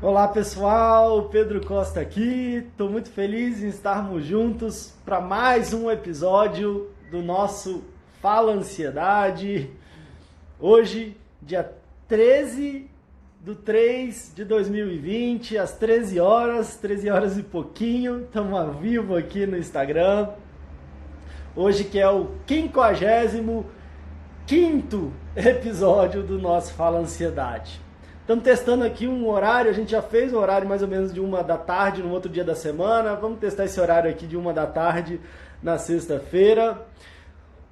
Olá pessoal, Pedro Costa aqui. Estou muito feliz em estarmos juntos para mais um episódio do nosso Fala Ansiedade. Hoje, dia 13 de 3 de 2020, às 13 horas e pouquinho. Estamos ao vivo aqui no Instagram. Hoje que é o 55º episódio do nosso Fala Ansiedade. Estamos testando aqui um horário, a gente já fez um horário mais ou menos de 1 da tarde no outro dia da semana. Vamos testar esse horário aqui de 1 da tarde na sexta-feira.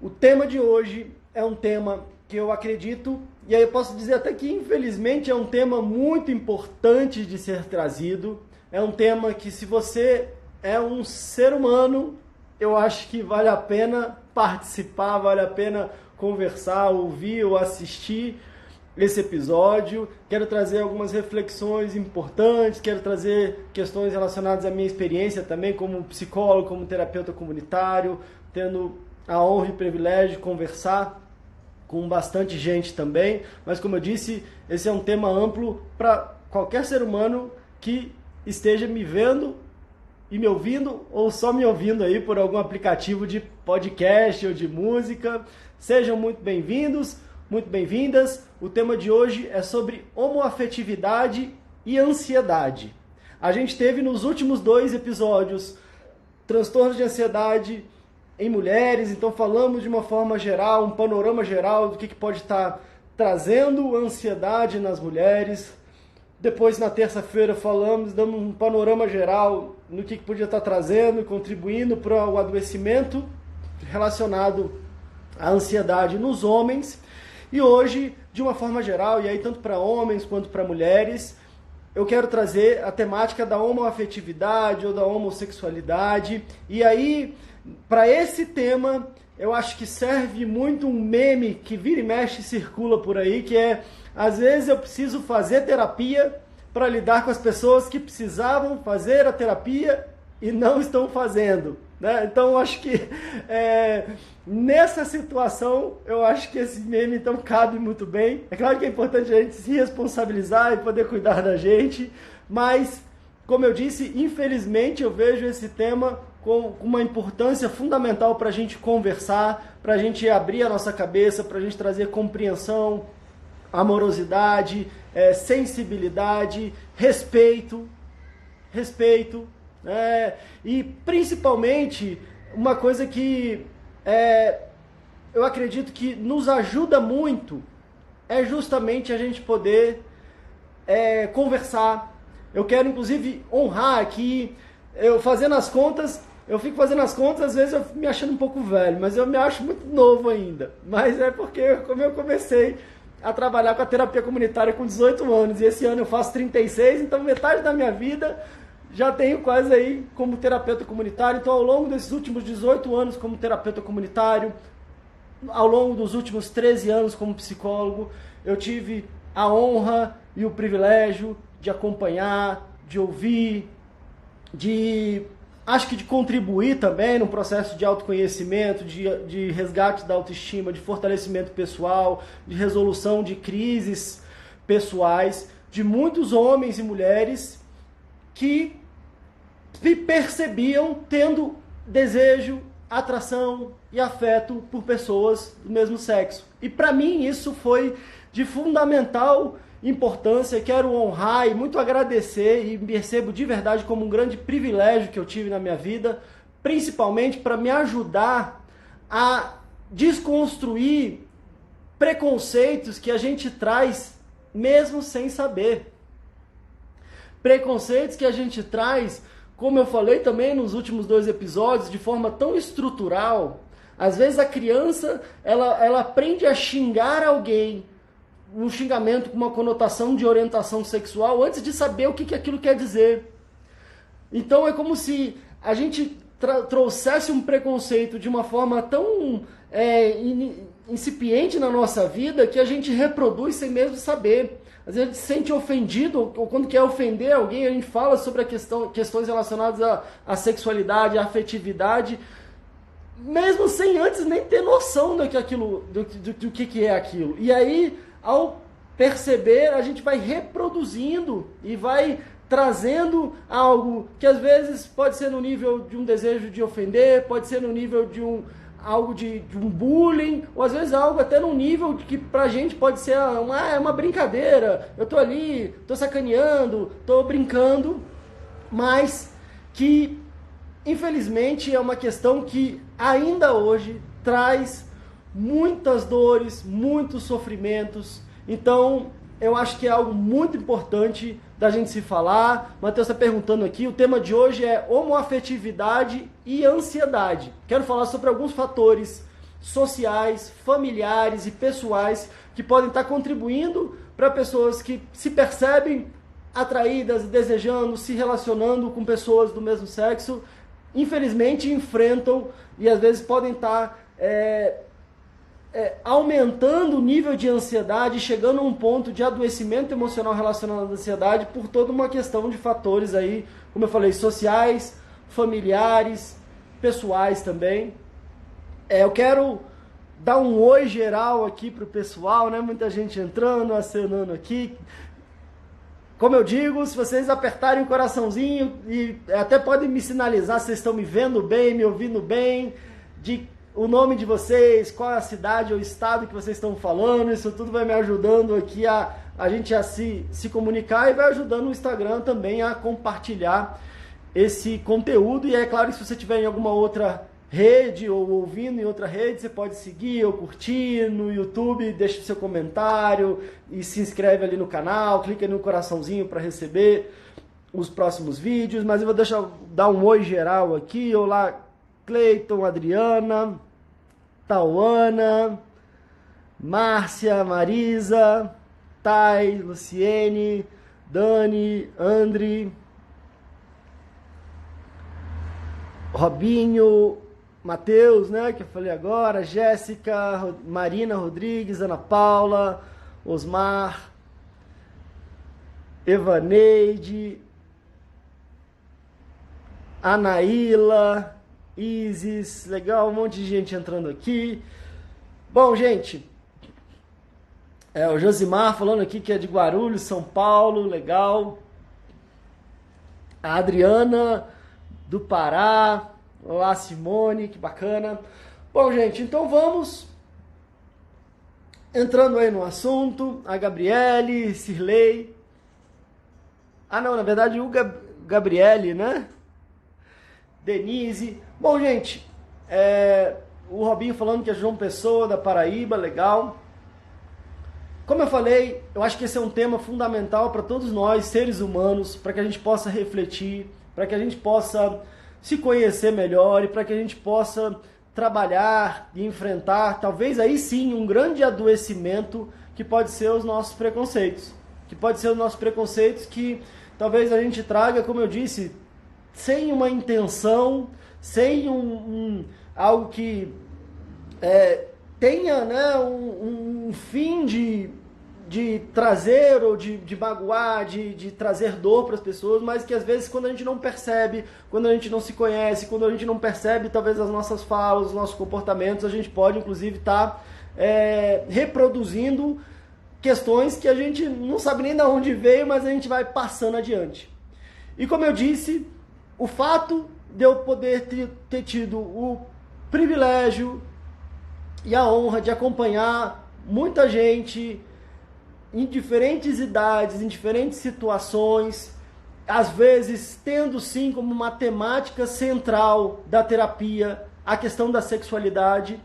O tema de hoje é um tema que eu acredito, e aí eu posso dizer até que infelizmente é um tema muito importante de ser trazido. É um tema que, se você é um ser humano, eu acho que vale a pena participar, vale a pena conversar, ouvir ou assistir esse episódio. Quero trazer algumas reflexões importantes, quero trazer questões relacionadas à minha experiência também como psicólogo, como terapeuta comunitário, tendo a honra e o privilégio de conversar com bastante gente também, mas como eu disse, esse é um tema amplo para qualquer ser humano que esteja me vendo e me ouvindo, ou só me ouvindo aí por algum aplicativo de podcast ou de música. Sejam muito bem-vindos, muito bem-vindas. O tema de hoje é sobre homoafetividade e ansiedade. A gente teve nos últimos 2 episódios transtornos de ansiedade em mulheres, então falamos de uma forma geral, um panorama geral do que pode estar trazendo ansiedade nas mulheres. Depois, na terça-feira, damos um panorama geral no que podia estar trazendo e contribuindo para o adoecimento relacionado à ansiedade nos homens. E hoje, de uma forma geral, e aí tanto para homens quanto para mulheres, eu quero trazer a temática da homoafetividade ou da homossexualidade. E aí, para esse tema, eu acho que serve muito um meme que vira e mexe e circula por aí, que é: às vezes eu preciso fazer terapia para lidar com as pessoas que precisavam fazer a terapia e não estão fazendo, né? Então eu acho que nessa situação, eu acho que esse meme então cabe muito bem. É claro que é importante a gente se responsabilizar e poder cuidar da gente, mas, como eu disse, infelizmente eu vejo esse tema com uma importância fundamental para a gente conversar, para a gente abrir a nossa cabeça, para a gente trazer compreensão, amorosidade, sensibilidade, respeito, e principalmente uma coisa que eu acredito que nos ajuda muito é justamente a gente poder conversar. Eu quero inclusive honrar aqui, eu fico fazendo as contas, às vezes eu me achando um pouco velho, mas eu me acho muito novo ainda. Mas é porque, como eu comecei a trabalhar com a terapia comunitária com 18 anos, e esse ano eu faço 36, então metade da minha vida já tenho quase aí como terapeuta comunitário. Então, ao longo desses últimos 18 anos como terapeuta comunitário, ao longo dos últimos 13 anos como psicólogo, eu tive a honra e o privilégio de acompanhar, de ouvir, acho que de contribuir também no processo de autoconhecimento, de resgate da autoestima, de fortalecimento pessoal, de resolução de crises pessoais, de muitos homens e mulheres que se percebiam tendo desejo, atração e afeto por pessoas do mesmo sexo. E para mim isso foi de fundamental importância. Quero honrar e muito agradecer, e me percebo de verdade como um grande privilégio que eu tive na minha vida, principalmente para me ajudar a desconstruir preconceitos que a gente traz mesmo sem saber. Preconceitos que a gente traz, como eu falei também nos últimos 2 episódios, de forma tão estrutural. Às vezes a criança ela aprende a xingar alguém, um xingamento com uma conotação de orientação sexual, antes de saber o que aquilo quer dizer. Então é como se a gente trouxesse um preconceito de uma forma tão incipiente na nossa vida, que a gente reproduz sem mesmo saber. Às vezes a gente se sente ofendido, ou quando quer ofender alguém, a gente fala sobre questões relacionadas à sexualidade, à afetividade, mesmo sem antes nem ter noção do que é aquilo. E aí, ao perceber, a gente vai reproduzindo e vai trazendo algo que às vezes pode ser no nível de um desejo de ofender, pode ser no nível de algo de um bullying, ou às vezes algo até num nível de que pra gente pode ser uma brincadeira, eu tô ali, tô sacaneando, tô brincando, mas que infelizmente é uma questão que ainda hoje traz muitas dores, muitos sofrimentos. Então eu acho que é algo muito importante da gente se falar. Matheus está perguntando aqui, o tema de hoje é homoafetividade e ansiedade. Quero falar sobre alguns fatores sociais, familiares e pessoais que podem estar contribuindo para pessoas que se percebem atraídas, desejando, se relacionando com pessoas do mesmo sexo, infelizmente enfrentam e às vezes podem estar aumentando o nível de ansiedade, chegando a um ponto de adoecimento emocional relacionado à ansiedade por toda uma questão de fatores aí, como eu falei, sociais, familiares, pessoais também. Eu quero dar um oi geral aqui pro pessoal, né? Muita gente entrando, acenando aqui. Como eu digo, se vocês apertarem o coraçãozinho e até podem me sinalizar se vocês estão me vendo bem, me ouvindo bem, de o nome de vocês, qual é a cidade ou estado que vocês estão falando, isso tudo vai me ajudando aqui a gente a se comunicar e vai ajudando o Instagram também a compartilhar esse conteúdo. E é claro que se você estiver em alguma outra rede ou ouvindo em outra rede, você pode seguir ou curtir no YouTube, deixa seu comentário e se inscreve ali no canal, clica no coraçãozinho para receber os próximos vídeos. Mas eu vou dar um oi geral aqui. Olá, Cleiton, Adriana, Tauana, Márcia, Marisa, Thay, Luciene, Dani, Andri, Robinho, Matheus, né, que eu falei agora, Jéssica, Marina Rodrigues, Ana Paula, Osmar, Evaneide, Anaíla, Isis, legal, um monte de gente entrando aqui. Bom, gente, o Josimar falando aqui que é de Guarulhos, São Paulo, legal. A Adriana do Pará, olá Simone, que bacana. Bom, gente, então vamos entrando aí no assunto. A Gabriele, Cirlei. Ah, não, na verdade o Gabriele, né? Denise. Bom, gente, o Robinho falando que é João Pessoa, da Paraíba, legal. Como eu falei, eu acho que esse é um tema fundamental para todos nós, seres humanos, para que a gente possa refletir, para que a gente possa se conhecer melhor e para que a gente possa trabalhar e enfrentar, talvez aí sim, um grande adoecimento que pode ser os nossos preconceitos. Que pode ser os nossos preconceitos que talvez a gente traga, como eu disse, sem uma intenção, sem algo que tenha, né, um fim de trazer ou de magoar, de trazer dor para as pessoas, mas que às vezes quando a gente não percebe, quando a gente não se conhece, quando a gente não percebe talvez as nossas falas, os nossos comportamentos, a gente pode inclusive estar reproduzindo questões que a gente não sabe nem de onde veio, mas a gente vai passando adiante. E como eu disse, o fato de eu poder ter tido o privilégio e a honra de acompanhar muita gente em diferentes idades, em diferentes situações, às vezes tendo sim como uma temática central da terapia a questão da sexualidade.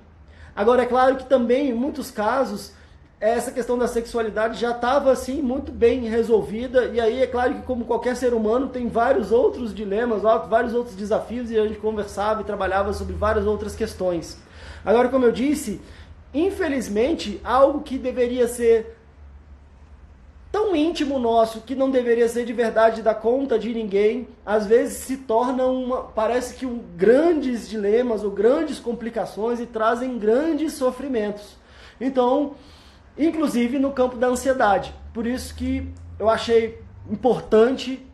Agora, é claro que também, em muitos casos, essa questão da sexualidade já estava assim muito bem resolvida, e aí é claro que como qualquer ser humano tem vários outros dilemas, vários outros desafios, e a gente conversava e trabalhava sobre várias outras questões. Agora, como eu disse, infelizmente, algo que deveria ser tão íntimo nosso, que não deveria ser de verdade dar conta de ninguém, às vezes se torna parece que grandes dilemas ou grandes complicações e trazem grandes sofrimentos. Então, inclusive no campo da ansiedade. Por isso que eu achei importante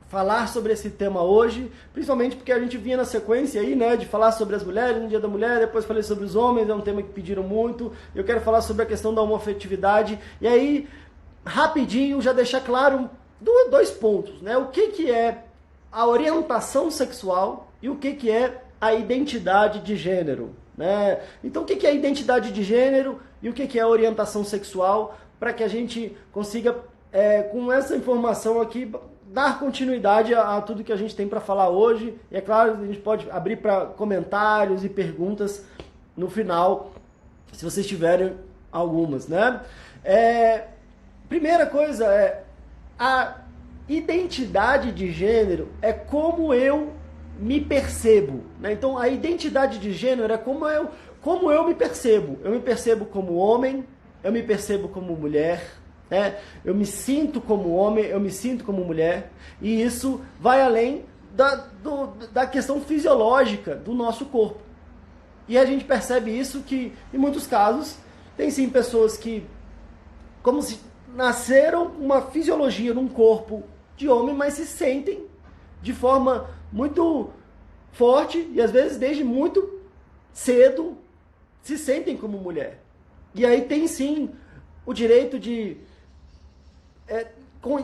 falar sobre esse tema hoje, principalmente porque a gente vinha na sequência aí, né, de falar sobre as mulheres no Dia da Mulher, depois falei sobre os homens, é um tema que pediram muito. Eu quero falar sobre a questão da homoafetividade. E aí, rapidinho já deixar claro dois pontos, né? O que é a orientação sexual e o que é a identidade de gênero, né? Então, o que é a identidade de gênero e o que é a orientação sexual, para que a gente consiga, com essa informação aqui, dar continuidade a tudo que a gente tem para falar hoje. E é claro, a gente pode abrir para comentários e perguntas no final, se vocês tiverem algumas, né? Primeira coisa a identidade de gênero é como eu me percebo, né? Então, a identidade de gênero é como eu me percebo. Eu me percebo como homem, eu me percebo como mulher, né? Eu me sinto como homem, eu me sinto como mulher, e isso vai além da questão fisiológica do nosso corpo. E a gente percebe isso que, em muitos casos, tem sim pessoas que, como se nasceram uma fisiologia num corpo de homem, mas se sentem de forma muito forte, e às vezes desde muito cedo se sentem como mulher. E aí tem sim o direito de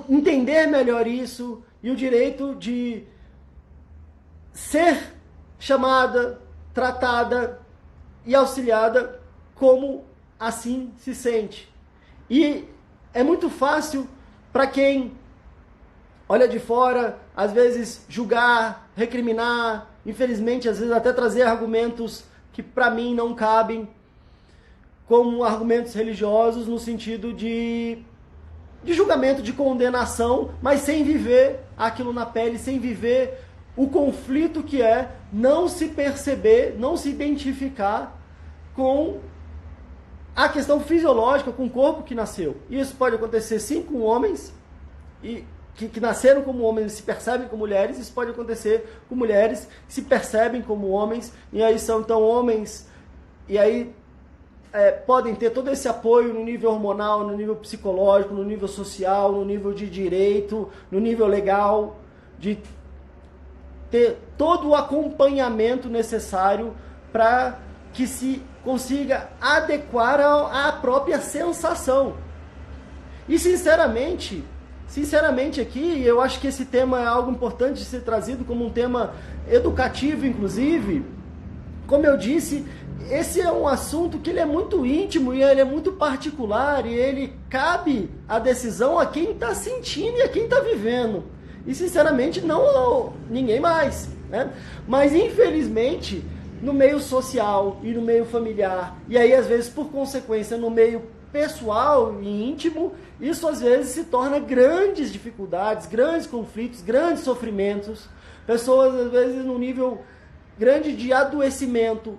entender melhor isso, e o direito de ser chamada, tratada e auxiliada como assim se sente. E é muito fácil para quem olha de fora, às vezes julgar, recriminar, infelizmente, às vezes até trazer argumentos que para mim não cabem, como argumentos religiosos no sentido de julgamento, de condenação, mas sem viver aquilo na pele, sem viver o conflito que é não se perceber, não se identificar com a questão fisiológica, com o corpo que nasceu. E isso pode acontecer sim com homens que nasceram como homens e se percebem como mulheres. Isso pode acontecer com mulheres que se percebem como homens, e aí são então homens, e aí podem ter todo esse apoio no nível hormonal, no nível psicológico, no nível social, no nível de direito, no nível legal, de ter todo o acompanhamento necessário para que se consiga adequar à própria sensação. E sinceramente aqui, eu acho que esse tema é algo importante de ser trazido como um tema educativo, inclusive. Como eu disse, esse é um assunto que ele é muito íntimo e ele é muito particular, e ele cabe a decisão a quem está sentindo e a quem está vivendo. E sinceramente não ninguém mais, né? Mas infelizmente no meio social e no meio familiar, e aí às vezes por consequência no meio pessoal e íntimo, isso às vezes se torna grandes dificuldades, grandes conflitos, grandes sofrimentos, pessoas às vezes num nível grande de adoecimento,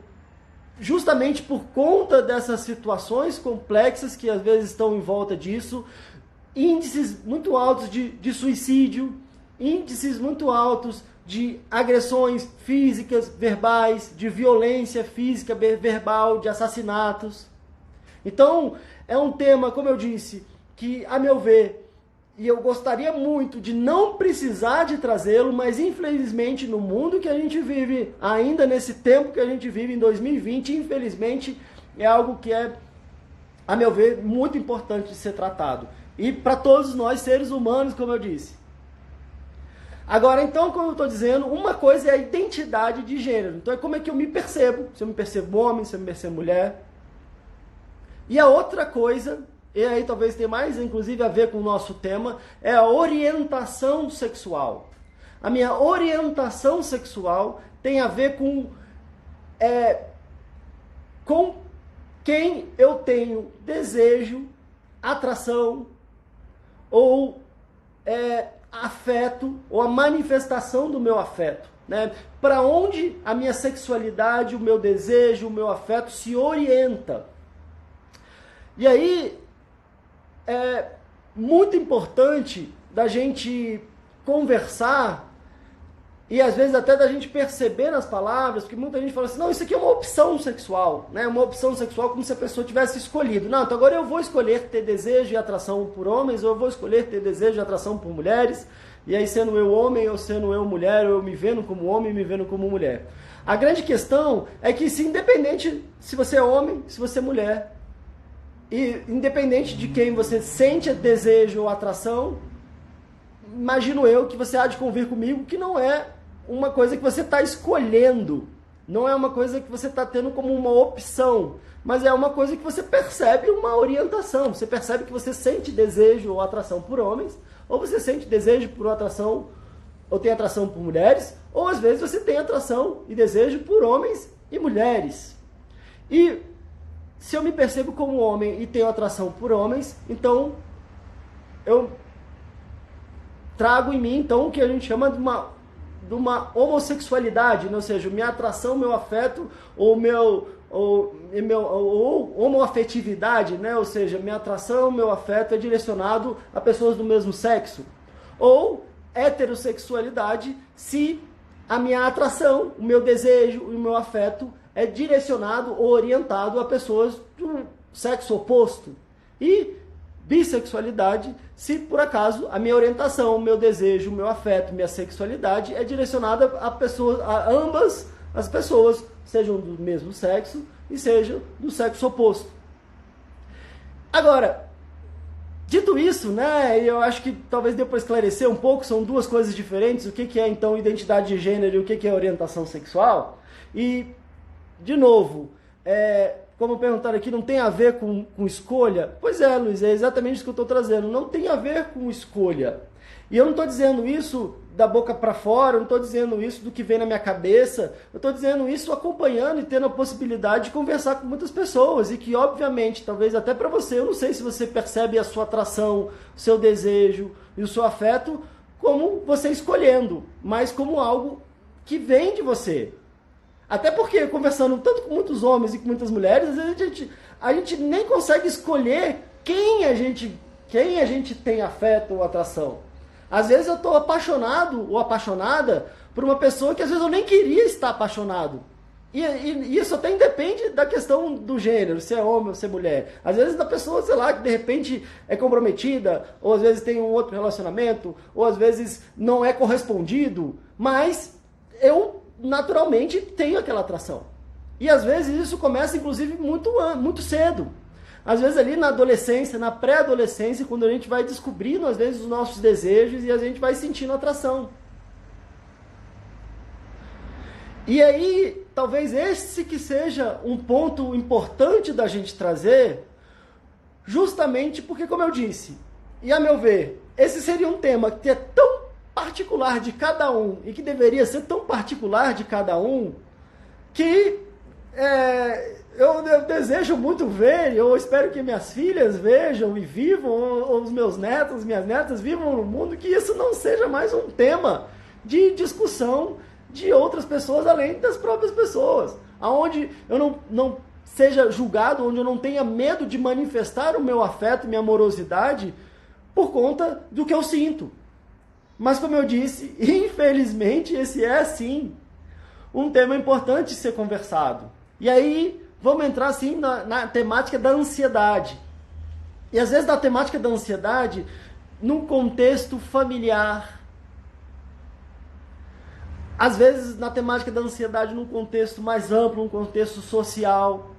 justamente por conta dessas situações complexas que às vezes estão em volta disso, índices muito altos de suicídio, índices muito altos de agressões físicas, verbais, de violência física, verbal, de assassinatos. Então, é um tema, como eu disse, que, a meu ver, e eu gostaria muito de não precisar de trazê-lo, mas infelizmente no mundo que a gente vive, ainda nesse tempo que a gente vive, em 2020, infelizmente, é algo que é, a meu ver, muito importante de ser tratado. E para todos nós, seres humanos, como eu disse. Agora, então, como eu estou dizendo, uma coisa é a identidade de gênero. Então, é como é que eu me percebo. Se eu me percebo homem, se eu me percebo mulher. E a outra coisa, e aí talvez tenha mais, inclusive, a ver com o nosso tema, é a orientação sexual. A minha orientação sexual tem a ver com quem eu tenho desejo, atração ou afeto, ou a manifestação do meu afeto, né? Para onde a minha sexualidade, o meu desejo, o meu afeto se orienta. E aí é muito importante da gente conversar e às vezes até da gente perceber nas palavras, porque muita gente fala assim, não, isso aqui é uma opção sexual, né? Uma opção sexual como se a pessoa tivesse escolhido. Não, então agora eu vou escolher ter desejo e atração por homens, ou eu vou escolher ter desejo e atração por mulheres, e aí sendo eu homem, ou sendo eu mulher, ou eu me vendo como homem, me vendo como mulher. A grande questão é que, se independente se você é homem, se você é mulher, E independente de quem você sente desejo ou atração, imagino eu que você há de convir comigo que não é uma coisa que você está escolhendo, não é uma coisa que você está tendo como uma opção, mas é uma coisa que você percebe uma orientação, você percebe que você sente desejo ou atração por homens, ou você sente desejo por atração, ou tem atração por mulheres, ou às vezes você tem atração e desejo por homens e mulheres. E se eu me percebo como homem e tenho atração por homens, então eu trago em mim então o que a gente chama de uma homossexualidade, né? Ou seja, minha atração, meu afeto, ou homoafetividade, né? Ou seja, minha atração, meu afeto é direcionado a pessoas do mesmo sexo. Ou heterossexualidade, se a minha atração, o meu desejo e o meu afeto é direcionado ou orientado a pessoas do sexo oposto. E bissexualidade, se por acaso a minha orientação, o meu desejo, o meu afeto, minha sexualidade é direcionada a pessoas, a ambas as pessoas, sejam do mesmo sexo e sejam do sexo oposto. Agora, dito isso, né, eu acho que talvez dê para esclarecer um pouco, são duas coisas diferentes, o que é então identidade de gênero e o que é orientação sexual. E, de novo, como perguntaram aqui, não tem a ver com escolha? Pois é, Luiz, é exatamente isso que eu estou trazendo, não tem a ver com escolha. E eu não estou dizendo isso da boca para fora, eu não estou dizendo isso do que vem na minha cabeça, eu estou dizendo isso acompanhando e tendo a possibilidade de conversar com muitas pessoas e que, obviamente, talvez até para você, eu não sei se você percebe a sua atração, o seu desejo e o seu afeto como você escolhendo, mas como algo que vem de você. Até porque, conversando tanto com muitos homens e com muitas mulheres, às vezes a gente nem consegue escolher quem a gente tem afeto ou atração. Às vezes eu estou apaixonado ou apaixonada por uma pessoa que às vezes eu nem queria estar apaixonado. E isso até independe da questão do gênero, se é homem ou se é mulher. Às vezes da pessoa, sei lá, que de repente é comprometida, ou às vezes tem um outro relacionamento, ou às vezes não é correspondido, mas eu naturalmente tenho aquela atração. E às vezes isso começa inclusive muito cedo. Às vezes ali na adolescência, na pré-adolescência, quando a gente vai descobrindo às vezes os nossos desejos e a gente vai sentindo atração. E aí, talvez esse que seja um ponto importante da gente trazer, justamente porque, como eu disse, e a meu ver, esse seria um tema que é tão particular de cada um e que deveria ser tão particular de cada um, que eu desejo muito ver, eu espero que minhas filhas vejam e vivam, ou os meus netos, minhas netas vivam no mundo, que isso não seja mais um tema de discussão de outras pessoas além das próprias pessoas, aonde eu não seja julgado, onde eu não tenha medo de manifestar o meu afeto, minha amorosidade por conta do que eu sinto. Mas como eu disse, infelizmente esse é sim um tema importante de ser conversado. E aí vamos entrar assim na temática da ansiedade. E às vezes da temática da ansiedade num contexto familiar. Às vezes na temática da ansiedade num contexto mais amplo, num contexto social.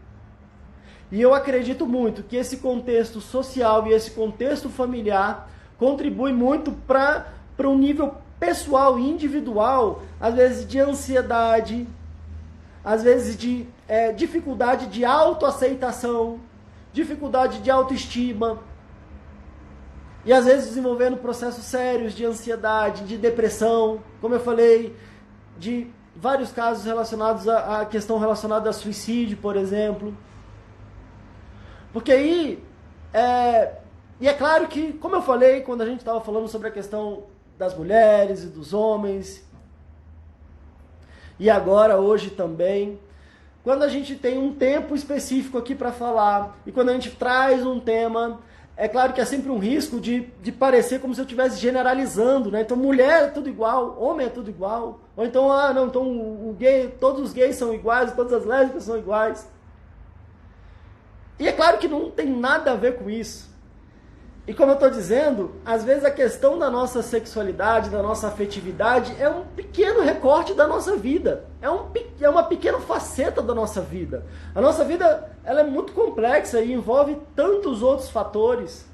E eu acredito muito que esse contexto social e esse contexto familiar contribui muito para um nível pessoal e individual, às vezes de ansiedade, às vezes de dificuldade de autoaceitação, dificuldade de autoestima, e às vezes desenvolvendo processos sérios de ansiedade, de depressão, como eu falei, de vários casos relacionados à questão relacionada a suicídio, por exemplo. Porque aí, e é claro que, como eu falei, quando a gente estava falando sobre a questão das mulheres e dos homens, e agora, hoje também, quando a gente tem um tempo específico aqui para falar, e quando a gente traz um tema, é claro que é sempre um risco de parecer como se eu estivesse generalizando, né? Então, mulher é tudo igual, homem é tudo igual, ou então, então o gay, todos os gays são iguais, todas as lésbicas são iguais. E é claro que não tem nada a ver com isso. E como eu estou dizendo, às vezes a questão da nossa sexualidade, da nossa afetividade, é um pequeno recorte da nossa vida. É uma pequena faceta da nossa vida. A nossa vida ela é muito complexa e envolve tantos outros fatores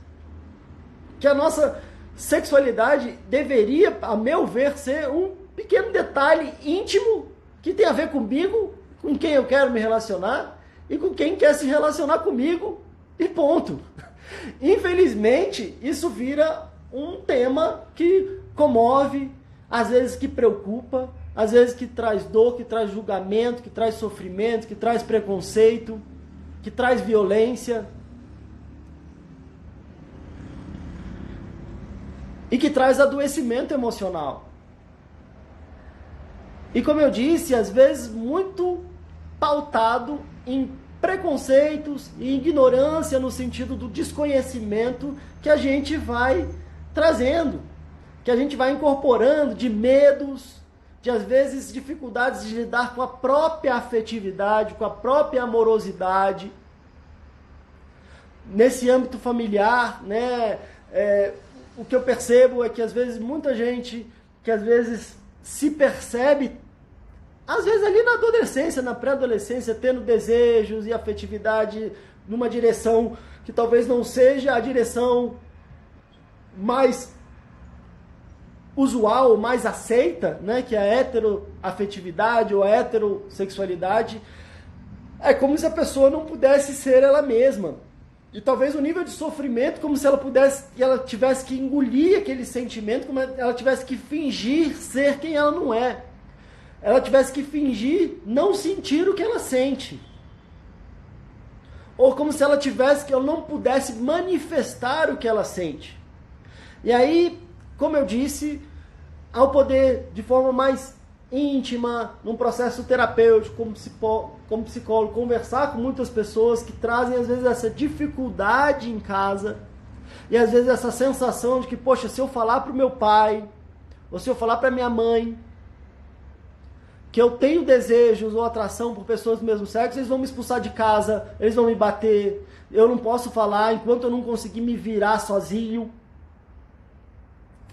que a nossa sexualidade deveria, a meu ver, ser um pequeno detalhe íntimo que tem a ver comigo, com quem eu quero me relacionar e com quem quer se relacionar comigo e ponto. Infelizmente, isso vira um tema que comove, às vezes que preocupa, às vezes que traz dor, que traz julgamento, que traz sofrimento, que traz preconceito, que traz violência e que traz adoecimento emocional. E como eu disse, às vezes muito pautado em preconceitos e ignorância no sentido do desconhecimento que a gente vai trazendo, que a gente vai incorporando de medos, de às vezes dificuldades de lidar com a própria afetividade, com a própria amorosidade. Nesse âmbito familiar, né, o que eu percebo é que às vezes muita gente que às vezes se percebe às vezes ali na adolescência, na pré-adolescência, tendo desejos e afetividade numa direção que talvez não seja a direção mais usual, mais aceita, né, que é a heteroafetividade ou a heterossexualidade, é como se a pessoa não pudesse ser ela mesma. E talvez o nível de sofrimento, como se ela tivesse que engolir aquele sentimento, como ela tivesse que fingir ser quem ela não é. Ela tivesse que fingir não sentir o que ela sente. Ou como se ela não pudesse manifestar o que ela sente. E aí, como eu disse, ao poder, de forma mais íntima, num processo terapêutico, como psicólogo, conversar com muitas pessoas que trazem, às vezes, essa dificuldade em casa, e às vezes essa sensação de que, poxa, se eu falar para o meu pai, ou se eu falar para minha mãe, que eu tenho desejos ou atração por pessoas do mesmo sexo, eles vão me expulsar de casa, eles vão me bater, eu não posso falar enquanto eu não conseguir me virar sozinho.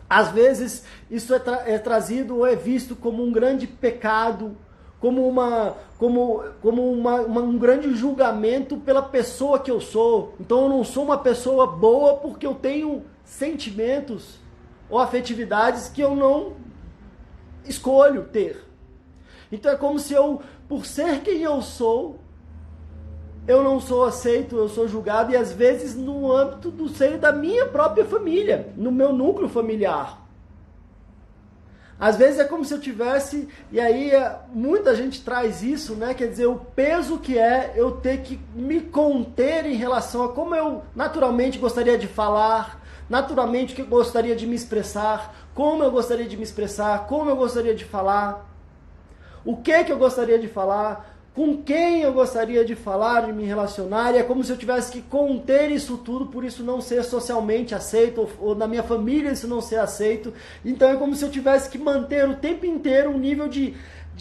Às vezes isso é trazido ou é visto como um grande pecado, como um grande julgamento pela pessoa que eu sou. Então eu não sou uma pessoa boa porque eu tenho sentimentos ou afetividades que eu não escolho ter. Então é como se eu, por ser quem eu sou, eu não sou aceito, eu sou julgado, e às vezes no âmbito do seio da minha própria família, no meu núcleo familiar. Às vezes é como se eu tivesse, e aí muita gente traz isso, né? Quer dizer, o peso que é eu ter que me conter em relação a como eu naturalmente gostaria de falar, naturalmente que eu gostaria de me expressar, como eu gostaria de me expressar, como eu gostaria de falar. O que eu gostaria de falar, com quem eu gostaria de falar, de me relacionar, e é como se eu tivesse que conter isso tudo, por isso não ser socialmente aceito, ou na minha família isso não ser aceito. Então é como se eu tivesse que manter o tempo inteiro um nível de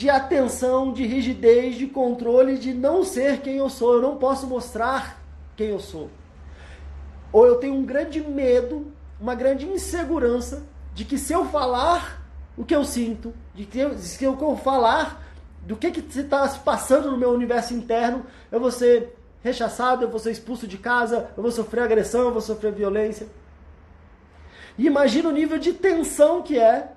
atenção, de rigidez, de controle, de não ser quem eu sou. Eu não posso mostrar quem eu sou. Ou eu tenho um grande medo, uma grande insegurança de que se eu falar o que eu sinto, de que se eu falar do que está se passando no meu universo interno, eu vou ser rechaçado, eu vou ser expulso de casa, eu vou sofrer agressão, eu vou sofrer violência. E imagina o nível de tensão que é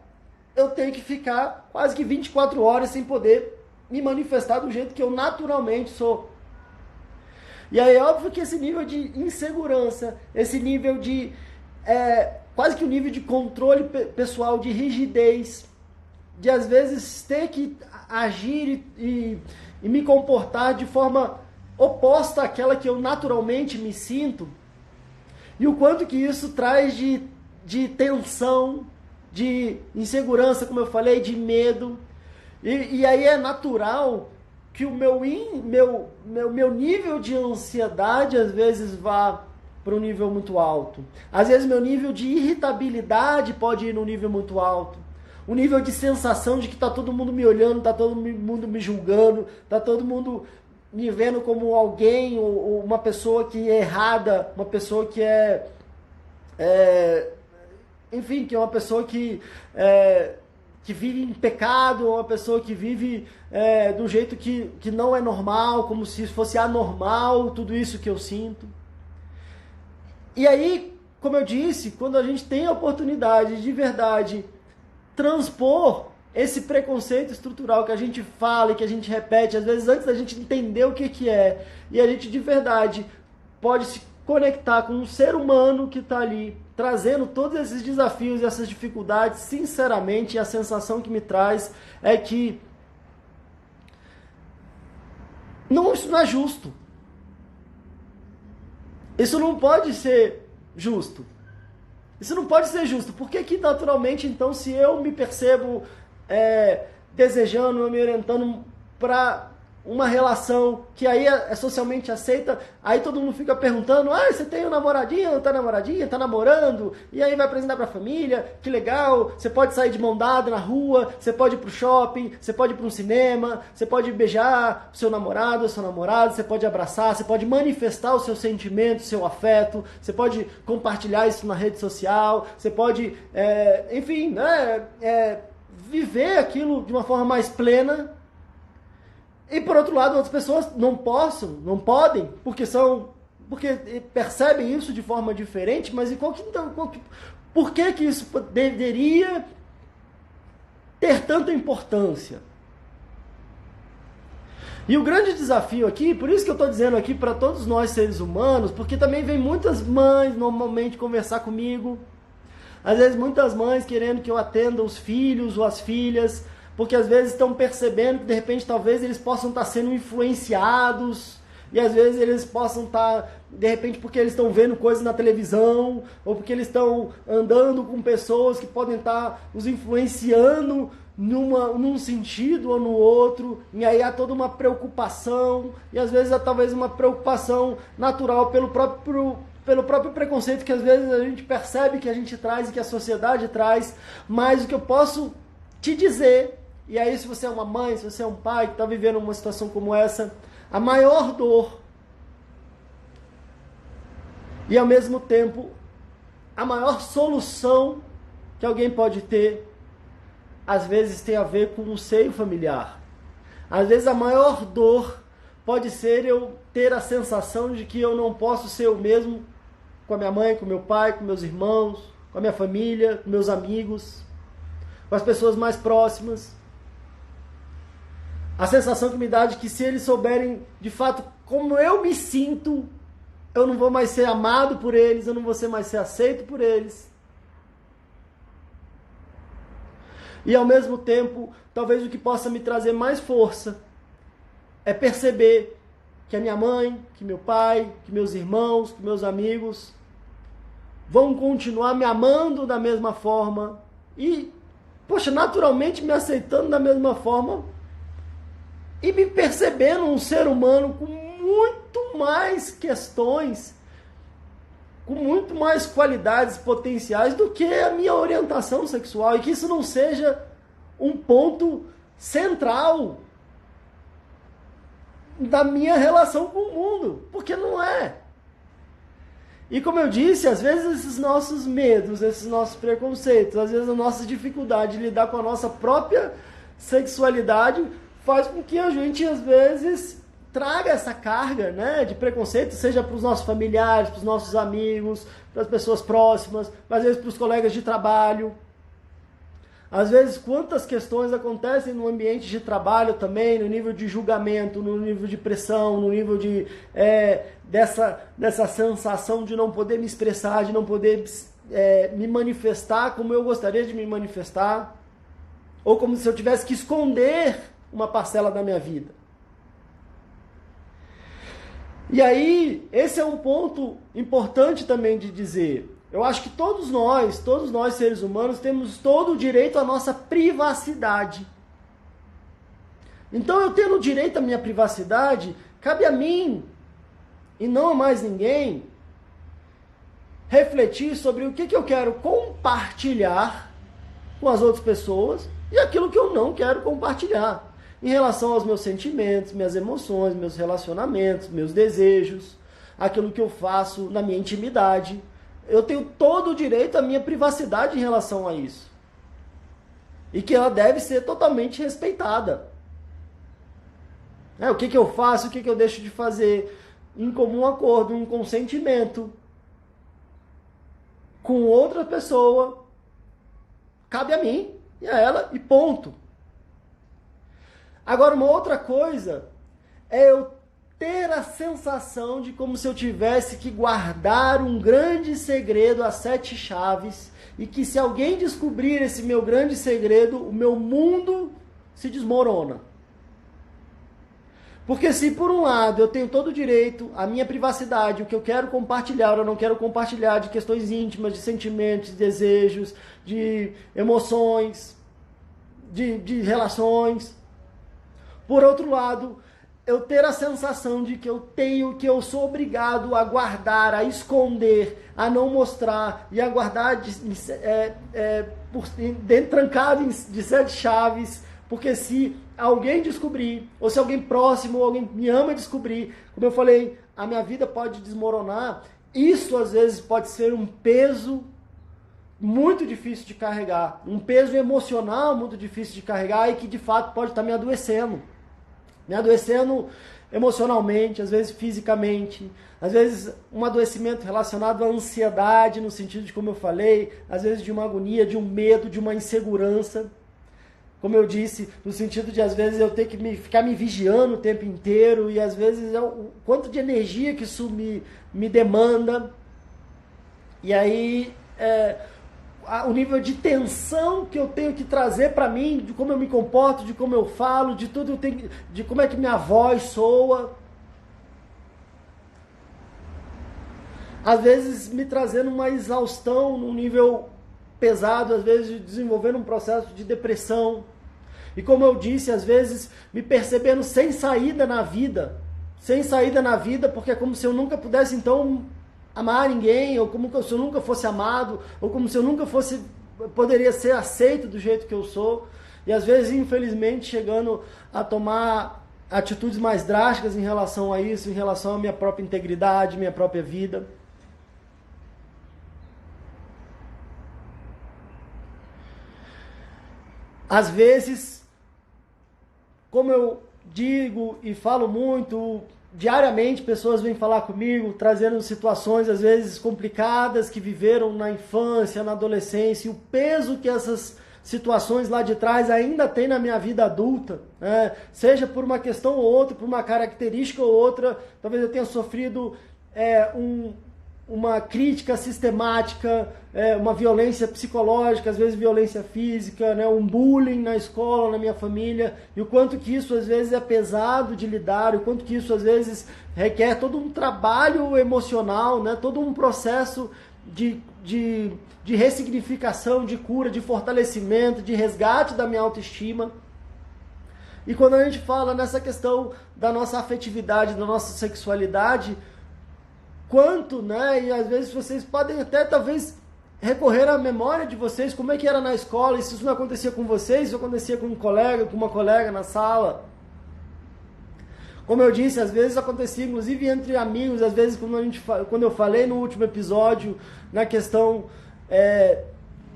eu ter que ficar quase que 24 horas sem poder me manifestar do jeito que eu naturalmente sou. E aí é óbvio que esse nível de insegurança, esse nível de quase que um nível de controle pessoal, de rigidez, de às vezes ter que agir e me comportar de forma oposta àquela que eu naturalmente me sinto, e o quanto que isso traz de tensão, de insegurança, como eu falei, de medo, e aí é natural que o meu nível de ansiedade às vezes vá para um nível muito alto. Às vezes meu nível de irritabilidade pode ir num nível muito alto. O nível de sensação de que está todo mundo me olhando, está todo mundo me julgando, está todo mundo me vendo como alguém, ou uma pessoa que é errada, uma pessoa que é enfim, que é uma pessoa que vive em pecado, uma pessoa que vive do jeito que não é normal, como se fosse anormal, tudo isso que eu sinto. E aí, como eu disse, quando a gente tem a oportunidade de verdade transpor esse preconceito estrutural que a gente fala e que a gente repete, às vezes antes da gente entender o que é, e a gente de verdade pode se conectar com um ser humano que está ali, trazendo todos esses desafios e essas dificuldades, sinceramente, a sensação que me traz é que isso não é justo. Isso não pode ser justo. Isso não pode ser justo. Por que naturalmente, então, se eu me percebo desejando, me orientando para uma relação que aí é socialmente aceita, aí todo mundo fica perguntando, você tem um namoradinho, não tá namoradinha, tá namorando, e aí vai apresentar pra família, que legal, você pode sair de mão dada na rua, você pode ir pro shopping, você pode ir pra um cinema, você pode beijar o seu namorado, a sua namorada, você pode abraçar, você pode manifestar o seu sentimento, o seu afeto, você pode compartilhar isso na rede social, você pode, enfim, viver aquilo de uma forma mais plena. E por outro lado, outras pessoas não podem, porque percebem isso de forma diferente, mas por que isso deveria ter tanta importância? E o grande desafio aqui, por isso que eu estou dizendo aqui para todos nós seres humanos, porque também vem muitas mães normalmente conversar comigo, às vezes muitas mães querendo que eu atenda os filhos ou as filhas, porque às vezes estão percebendo que de repente talvez eles possam estar sendo influenciados, e às vezes eles possam estar, de repente porque eles estão vendo coisas na televisão, ou porque eles estão andando com pessoas que podem estar os influenciando num sentido ou no outro, e aí há toda uma preocupação, e às vezes há talvez uma preocupação natural pelo próprio preconceito que às vezes a gente percebe que a gente traz e que a sociedade traz, mas o que eu posso te dizer, e aí se você é uma mãe, se você é um pai que está vivendo uma situação como essa, a maior dor e ao mesmo tempo a maior solução que alguém pode ter, às vezes tem a ver com o seio familiar. Às vezes a maior dor pode ser eu ter a sensação de que eu não posso ser o mesmo com a minha mãe, com meu pai, com meus irmãos, com a minha família, com meus amigos, com as pessoas mais próximas. A sensação que me dá de que se eles souberem de fato como eu me sinto, eu não vou mais ser amado por eles, eu não vou mais ser aceito por eles. E ao mesmo tempo, talvez o que possa me trazer mais força é perceber que a minha mãe, que meu pai, que meus irmãos, que meus amigos vão continuar me amando da mesma forma e, naturalmente me aceitando da mesma forma e me percebendo um ser humano com muito mais questões, com muito mais qualidades potenciais do que a minha orientação sexual, e que isso não seja um ponto central da minha relação com o mundo, porque não é. E como eu disse, às vezes esses nossos medos, esses nossos preconceitos, às vezes a nossa dificuldade de lidar com a nossa própria sexualidade faz com que a gente, às vezes, traga essa carga, né, de preconceito, seja para os nossos familiares, para os nossos amigos, para as pessoas próximas, às vezes para os colegas de trabalho. Às vezes, quantas questões acontecem no ambiente de trabalho também, no nível de julgamento, no nível de pressão, no nível de dessa sensação de não poder me expressar, de não poder me manifestar como eu gostaria de me manifestar, ou como se eu tivesse que esconder uma parcela da minha vida. E aí, esse é um ponto importante também de dizer. Eu acho que todos nós seres humanos, temos todo o direito à nossa privacidade. Então, eu tendo direito à minha privacidade, cabe a mim, e não a mais ninguém, refletir sobre o que eu quero compartilhar com as outras pessoas e aquilo que eu não quero compartilhar, em relação aos meus sentimentos, minhas emoções, meus relacionamentos, meus desejos, aquilo que eu faço na minha intimidade, eu tenho todo o direito à minha privacidade em relação a isso. E que ela deve ser totalmente respeitada. O que eu faço, o que eu deixo de fazer, em comum acordo, um consentimento com outra pessoa, cabe a mim e a ela, e ponto. Agora, uma outra coisa é eu ter a sensação de como se eu tivesse que guardar um grande segredo a 7 chaves, e que se alguém descobrir esse meu grande segredo, o meu mundo se desmorona. Porque se por um lado eu tenho todo o direito à minha privacidade, o que eu quero compartilhar ou não quero compartilhar, de questões íntimas, de sentimentos, de desejos, de emoções, de relações. Por outro lado, eu ter a sensação de que eu sou obrigado a guardar, a esconder, a não mostrar e a guardar trancado de 7 chaves, porque se alguém descobrir, ou se alguém próximo, ou alguém me ama descobrir, como eu falei, a minha vida pode desmoronar. Isso às vezes pode ser um peso muito difícil de carregar, um peso emocional muito difícil de carregar, e que de fato pode estar me adoecendo emocionalmente, às vezes fisicamente, às vezes um adoecimento relacionado à ansiedade, no sentido de, como eu falei, às vezes de uma agonia, de um medo, de uma insegurança. Como eu disse, no sentido de, às vezes, eu ter que ficar me vigiando o tempo inteiro, e às vezes o quanto de energia que isso me demanda. E aí, o nível de tensão que eu tenho que trazer para mim, de como eu me comporto, de como eu falo, de tudo, de como é que minha voz soa. Às vezes me trazendo uma exaustão num nível pesado, às vezes desenvolvendo um processo de depressão. E como eu disse, às vezes me percebendo sem saída na vida, porque é como se eu nunca pudesse então amar ninguém, ou como se eu nunca fosse amado, ou como se eu nunca poderia ser aceito do jeito que eu sou. E às vezes, infelizmente, chegando a tomar atitudes mais drásticas em relação a isso, em relação à minha própria integridade, minha própria vida. Às vezes, como eu digo e falo muito, diariamente pessoas vêm falar comigo, trazendo situações às vezes complicadas que viveram na infância, na adolescência, e o peso que essas situações lá de trás ainda tem na minha vida adulta, seja por uma questão ou outra, por uma característica ou outra. Talvez eu tenha sofrido uma crítica sistemática, uma violência psicológica, às vezes violência física, um bullying na escola, na minha família, e o quanto que isso às vezes é pesado de lidar, o quanto que isso às vezes requer todo um trabalho emocional, todo um processo de ressignificação, de cura, de fortalecimento, de resgate da minha autoestima. E quando a gente fala nessa questão da nossa afetividade, da nossa sexualidade, quanto, e às vezes vocês podem até talvez recorrer à memória de vocês, como é que era na escola, e se isso não acontecia com vocês, isso acontecia com um colega, com uma colega na sala. Como eu disse, às vezes acontecia inclusive entre amigos, às vezes quando eu falei no último episódio na questão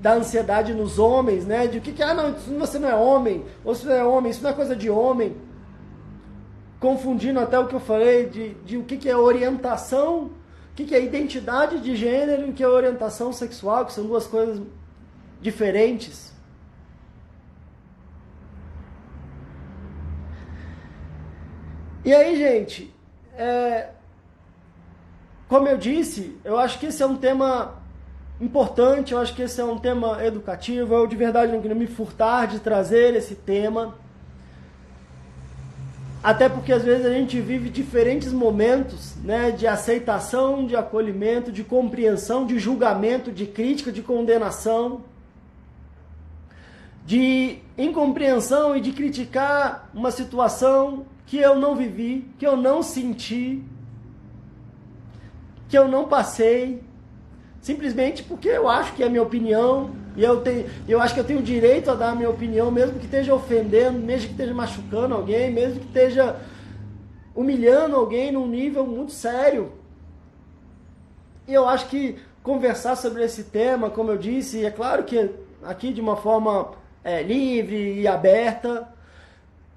da ansiedade nos homens, de que não, você não é homem, ou se não é homem, isso não é coisa de homem, confundindo até o que eu falei de o que é orientação, o que é identidade de gênero e o que é orientação sexual, que são duas coisas diferentes. E aí, gente, como eu disse, eu acho que esse é um tema importante, eu acho que esse é um tema educativo. Eu de verdade não queria me furtar de trazer esse tema, até porque às vezes a gente vive diferentes momentos, de aceitação, de acolhimento, de compreensão, de julgamento, de crítica, de condenação, de incompreensão e de criticar uma situação que eu não vivi, que eu não senti, que eu não passei, simplesmente porque eu acho que é a minha opinião, e eu acho que eu tenho o direito a dar a minha opinião, mesmo que esteja ofendendo, mesmo que esteja machucando alguém, mesmo que esteja humilhando alguém num nível muito sério. E eu acho que conversar sobre esse tema, como eu disse, e é claro que aqui de uma forma livre e aberta,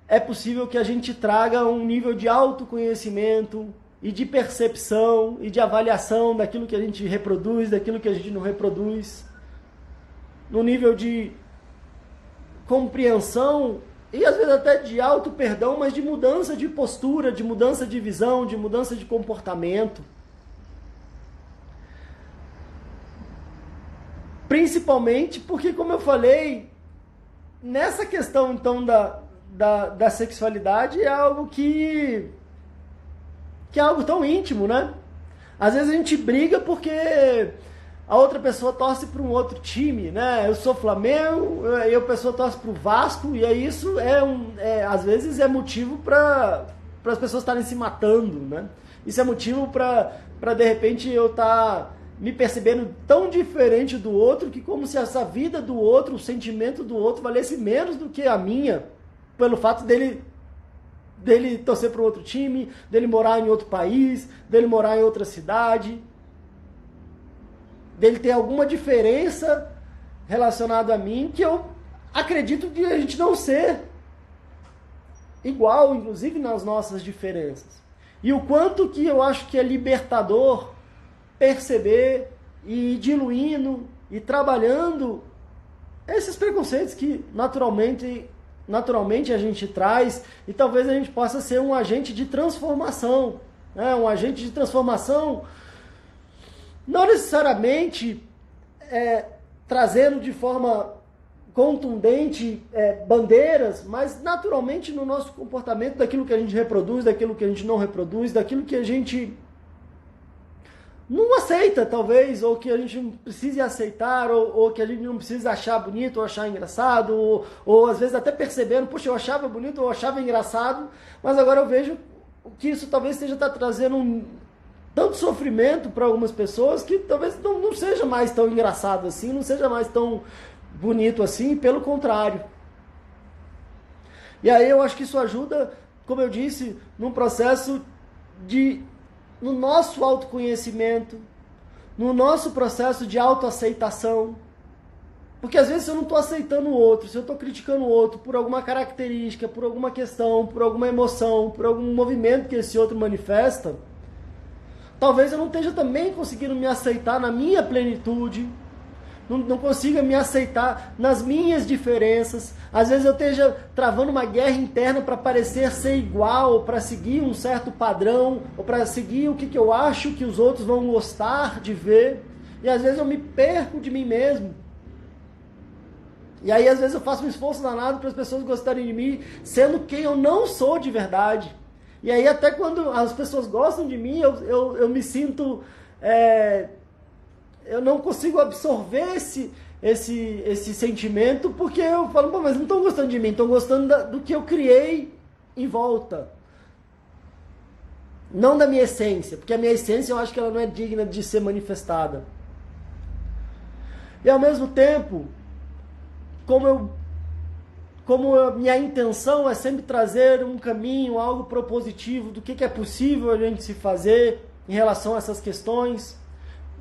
é possível que a gente traga um nível de autoconhecimento e de percepção e de avaliação daquilo que a gente reproduz, daquilo que a gente não reproduz, no nível de compreensão e às vezes até de auto-perdão, mas de mudança de postura, de mudança de visão, de mudança de comportamento. Principalmente porque, como eu falei, nessa questão então da sexualidade é algo que é algo tão íntimo, né? Às vezes a gente briga porque a outra pessoa torce para um outro time, né? Eu sou Flamengo, e a pessoa torce para o Vasco, e aí isso às vezes é motivo para as pessoas estarem se matando, né? Isso é motivo para de repente eu estar me percebendo tão diferente do outro, que como se essa vida do outro, o sentimento do outro valesse menos do que a minha, pelo fato dele torcer para um outro time, dele morar em outro país, dele morar em outra cidade, dele ter alguma diferença relacionada a mim, que eu acredito de a gente não ser igual, inclusive nas nossas diferenças. E o quanto que eu acho que é libertador perceber e ir diluindo e trabalhando esses preconceitos que naturalmente a gente traz, e talvez a gente possa ser um agente de transformação, né? Um agente de transformação não necessariamente trazendo de forma contundente bandeiras, mas naturalmente no nosso comportamento, daquilo que a gente reproduz, daquilo que a gente não reproduz, daquilo que a gente não aceita, talvez, ou que a gente não precise aceitar, ou que a gente não precisa achar bonito, ou achar engraçado, ou às vezes até percebendo, puxa, eu achava bonito, ou achava engraçado, mas agora eu vejo que isso talvez esteja trazendo tanto sofrimento para algumas pessoas, que talvez não seja mais tão engraçado assim, não seja mais tão bonito assim, pelo contrário. E aí eu acho que isso ajuda, como eu disse, num processo no nosso autoconhecimento, no nosso processo de autoaceitação. Porque às vezes eu não estou aceitando o outro, se eu estou criticando o outro por alguma característica, por alguma questão, por alguma emoção, por algum movimento que esse outro manifesta, talvez eu não esteja também conseguindo me aceitar na minha plenitude, não consiga me aceitar nas minhas diferenças. Às vezes eu esteja travando uma guerra interna para parecer ser igual, para seguir um certo padrão, ou para seguir o que eu acho que os outros vão gostar de ver. E às vezes eu me perco de mim mesmo. E aí às vezes eu faço um esforço danado para as pessoas gostarem de mim, sendo quem eu não sou de verdade. E aí até quando as pessoas gostam de mim, eu me sinto... eu não consigo absorver esse sentimento, porque eu falo, mas não estão gostando de mim, estão gostando do que eu criei em volta. Não da minha essência, porque a minha essência eu acho que ela não é digna de ser manifestada. E ao mesmo tempo, como a minha intenção é sempre trazer um caminho, algo propositivo do que é possível a gente se fazer em relação a essas questões.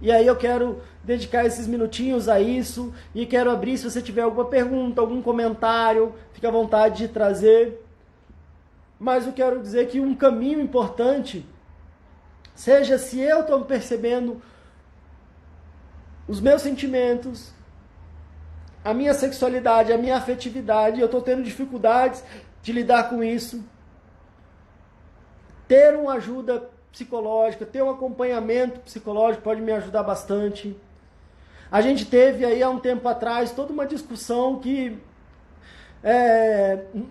E aí eu quero dedicar esses minutinhos a isso e quero abrir, se você tiver alguma pergunta, algum comentário, fique à vontade de trazer. Mas eu quero dizer que um caminho importante, seja se eu estou percebendo os meus sentimentos, a minha sexualidade, a minha afetividade, eu estou tendo dificuldades de lidar com isso, ter uma ajuda psicológica, ter um acompanhamento psicológico pode me ajudar bastante. A gente teve aí há um tempo atrás toda uma discussão que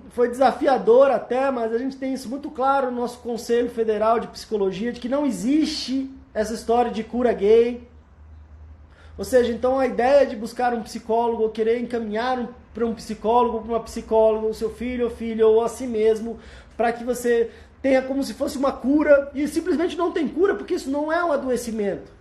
foi desafiadora até, mas a gente tem isso muito claro no nosso Conselho Federal de Psicologia, de que não existe essa história de cura gay. Ou seja, então a ideia de buscar um psicólogo, ou querer encaminhar para um psicólogo, para uma psicóloga, o seu filho ou filha, ou a si mesmo, para que você tenha como se fosse uma cura, e simplesmente não tem cura, porque isso não é um adoecimento.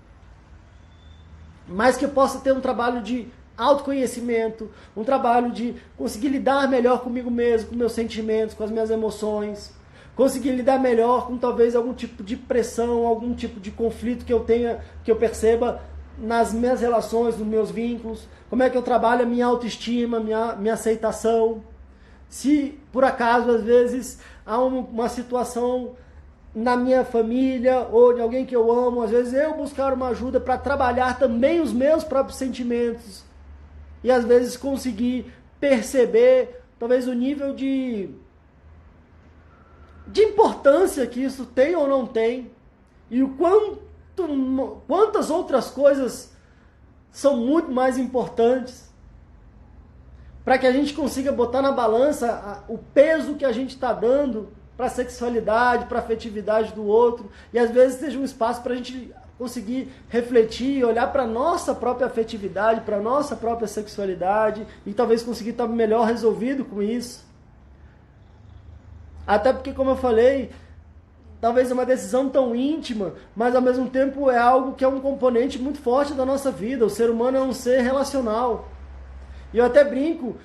Mas que eu possa ter um trabalho de autoconhecimento, um trabalho de conseguir lidar melhor comigo mesmo, com meus sentimentos, com as minhas emoções, conseguir lidar melhor com talvez algum tipo de pressão, algum tipo de conflito que eu tenha, que eu perceba nas minhas relações, nos meus vínculos, como é que eu trabalho a minha autoestima, minha aceitação. Se por acaso, às vezes, há uma situação na minha família ou de alguém que eu amo, às vezes eu buscar uma ajuda para trabalhar também os meus próprios sentimentos e às vezes conseguir perceber talvez o nível de importância que isso tem ou não tem e o quantas outras coisas são muito mais importantes para que a gente consiga botar na balança o peso que a gente está dando para a sexualidade, para a afetividade do outro, e às vezes seja um espaço para a gente conseguir refletir, olhar para a nossa própria afetividade, para a nossa própria sexualidade, e talvez conseguir estar melhor resolvido com isso. Até porque, como eu falei, talvez é uma decisão tão íntima, mas ao mesmo tempo é algo que é um componente muito forte da nossa vida. O ser humano é um ser relacional. E eu até brinco,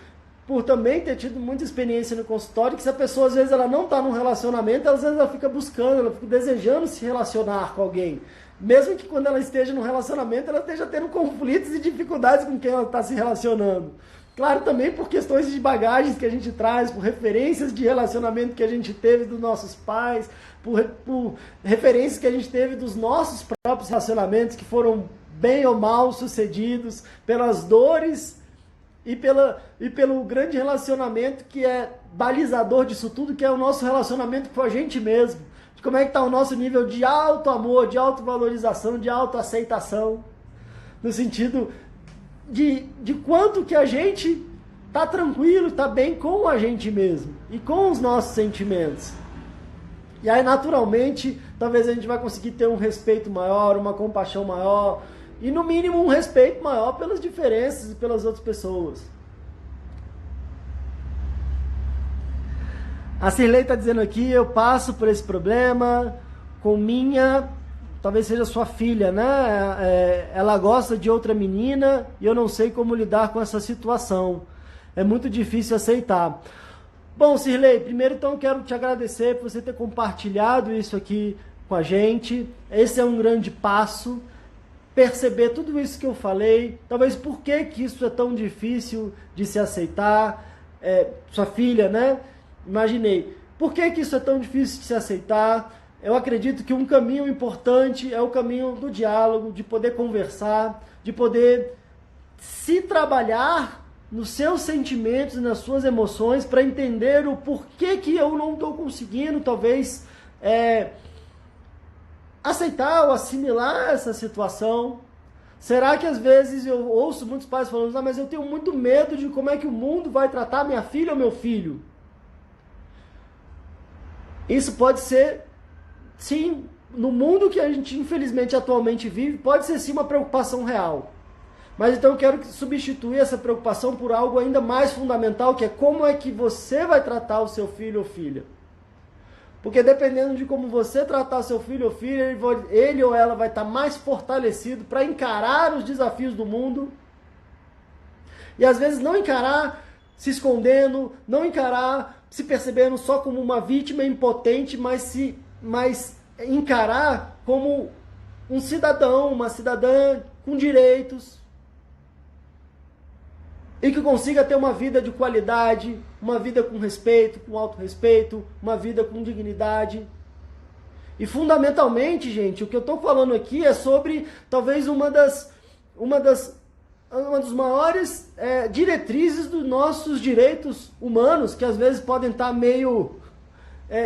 por também ter tido muita experiência no consultório, que se a pessoa às vezes ela não está num relacionamento, às vezes ela fica buscando, ela fica desejando se relacionar com alguém. Mesmo que quando ela esteja num relacionamento, ela esteja tendo conflitos e dificuldades com quem ela está se relacionando. Claro, também por questões de bagagens que a gente traz, por referências de relacionamento que a gente teve dos nossos pais, por referências que a gente teve dos nossos próprios relacionamentos que foram bem ou mal sucedidos, pelas dores e pelo grande relacionamento que é balizador disso tudo, que é o nosso relacionamento com a gente mesmo. De como é que está o nosso nível de auto-amor, de auto-valorização, de auto-aceitação. No sentido de quanto que a gente está tranquilo, está bem com a gente mesmo. E com os nossos sentimentos. E aí, naturalmente, talvez a gente vai conseguir ter um respeito maior, uma compaixão maior, e no mínimo um respeito maior pelas diferenças e pelas outras pessoas. A Cirlei está dizendo aqui, eu passo por esse problema com talvez seja sua filha, né? Ela gosta de outra menina e eu não sei como lidar com essa situação. É muito difícil aceitar. Bom, Cirlei, primeiro então quero te agradecer por você ter compartilhado isso aqui com a gente. Esse é um grande passo. Perceber tudo isso que eu falei, talvez por que isso é tão difícil de se aceitar, sua filha, né? Imaginei, por que isso é tão difícil de se aceitar? Eu acredito que um caminho importante é o caminho do diálogo, de poder conversar, de poder se trabalhar nos seus sentimentos e nas suas emoções para entender o porquê que eu não estou conseguindo, talvez, aceitar ou assimilar essa situação. Será que às vezes eu ouço muitos pais falando, mas eu tenho muito medo de como é que o mundo vai tratar minha filha ou meu filho? Isso pode ser, sim, no mundo que a gente infelizmente atualmente vive, pode ser sim uma preocupação real. Mas então eu quero substituir essa preocupação por algo ainda mais fundamental, que é como é que você vai tratar o seu filho ou filha. Porque dependendo de como você tratar seu filho ou filha, ele ou ela vai estar mais fortalecido para encarar os desafios do mundo. E às vezes não encarar se escondendo, não encarar se percebendo só como uma vítima impotente, mas encarar como um cidadão, uma cidadã com direitos. E que consiga ter uma vida de qualidade, uma vida com respeito, com autorrespeito, uma vida com dignidade. E fundamentalmente, gente, o que eu estou falando aqui é sobre talvez uma das maiores diretrizes dos nossos direitos humanos, que às vezes podem estar meio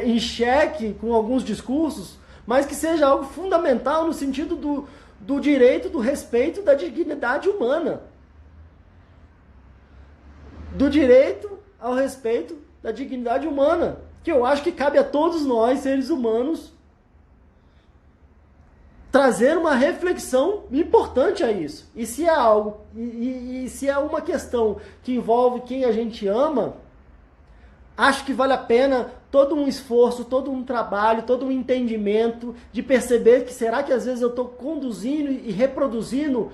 em xeque com alguns discursos, mas que seja algo fundamental no sentido do direito, do respeito, da dignidade humana. Do direito ao respeito da dignidade humana, que eu acho que cabe a todos nós, seres humanos, trazer uma reflexão importante a isso. E se é algo, e se é uma questão que envolve quem a gente ama, acho que vale a pena todo um esforço, todo um trabalho, todo um entendimento de perceber que será que às vezes eu estou conduzindo e reproduzindo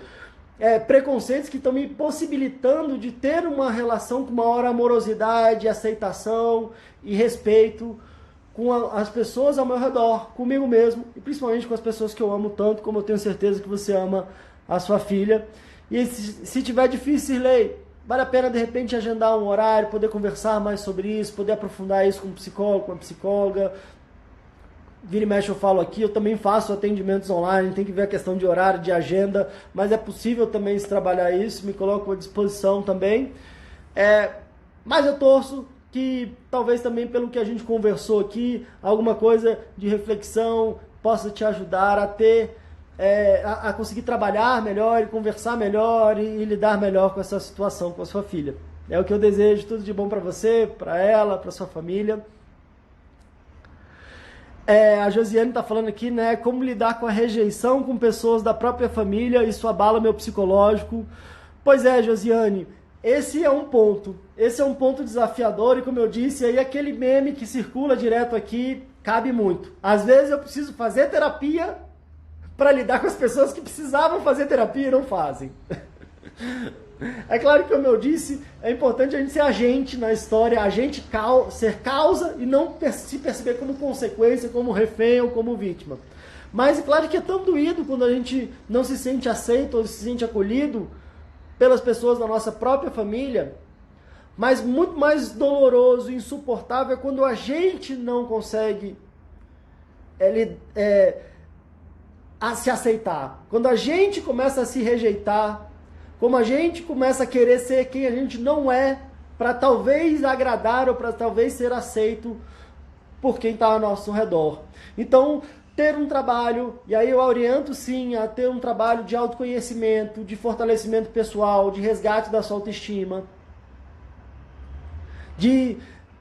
preconceitos que estão me possibilitando de ter uma relação com maior amorosidade, aceitação e respeito com as pessoas ao meu redor, comigo mesmo e principalmente com as pessoas que eu amo tanto, como eu tenho certeza que você ama a sua filha. E se tiver difícil, Sirlei, vale a pena de repente agendar um horário, poder conversar mais sobre isso, poder aprofundar isso com um psicólogo, com uma psicóloga. Vira e mexe eu falo aqui, eu também faço atendimentos online, tem que ver a questão de horário, de agenda, mas é possível também se trabalhar isso, me coloco à disposição também. Mas eu torço que talvez também pelo que a gente conversou aqui, alguma coisa de reflexão possa te ajudar a ter, a conseguir trabalhar melhor, e conversar melhor e lidar melhor com essa situação com a sua filha. É o que eu desejo, tudo de bom para você, para ela, para sua família. A Josiane está falando aqui, né, como lidar com a rejeição com pessoas da própria família, isso abala meu psicológico. Pois é, Josiane, esse é um ponto desafiador e como eu disse, aí aquele meme que circula direto aqui cabe muito. Às vezes eu preciso fazer terapia para lidar com as pessoas que precisavam fazer terapia e não fazem. É claro que, como eu disse, é importante a gente ser agente na história, ser causa e não se perceber como consequência, como refém ou como vítima. Mas é claro que é tão doído quando a gente não se sente aceito ou se sente acolhido pelas pessoas da nossa própria família, mas muito mais doloroso e insuportável é quando a gente não consegue se aceitar. Quando a gente começa a se rejeitar, como a gente começa a querer ser quem a gente não é, para talvez agradar ou para talvez ser aceito por quem está ao nosso redor. Então, ter um trabalho, e aí eu oriento sim a ter um trabalho de autoconhecimento, de fortalecimento pessoal, de resgate da sua autoestima, de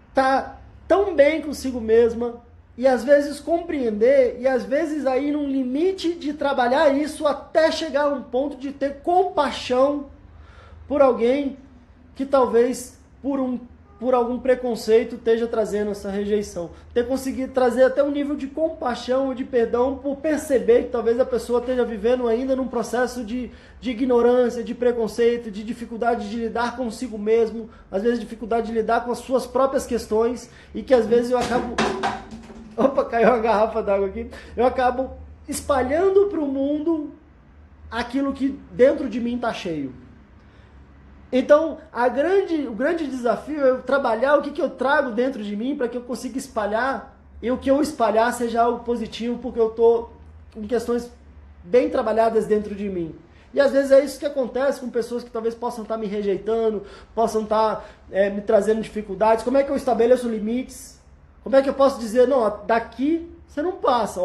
estar tão bem consigo mesma, e às vezes compreender, e às vezes aí num limite de trabalhar isso até chegar a um ponto de ter compaixão por alguém que talvez por algum preconceito esteja trazendo essa rejeição. Ter conseguido trazer até um nível de compaixão e de perdão por perceber que talvez a pessoa esteja vivendo ainda num processo de ignorância, de preconceito, de dificuldade de lidar consigo mesmo, às vezes dificuldade de lidar com as suas próprias questões e que às vezes eu acabo... Opa, caiu uma garrafa d'água aqui. Eu acabo espalhando para o mundo aquilo que dentro de mim está cheio. Então, o grande desafio é trabalhar o que eu trago dentro de mim para que eu consiga espalhar e o que eu espalhar seja algo positivo, porque eu estou com questões bem trabalhadas dentro de mim. E às vezes é isso que acontece com pessoas que talvez possam estar me rejeitando, possam estar me trazendo dificuldades. Como é que eu estabeleço limites? Como é que eu posso dizer, não, daqui você não passa,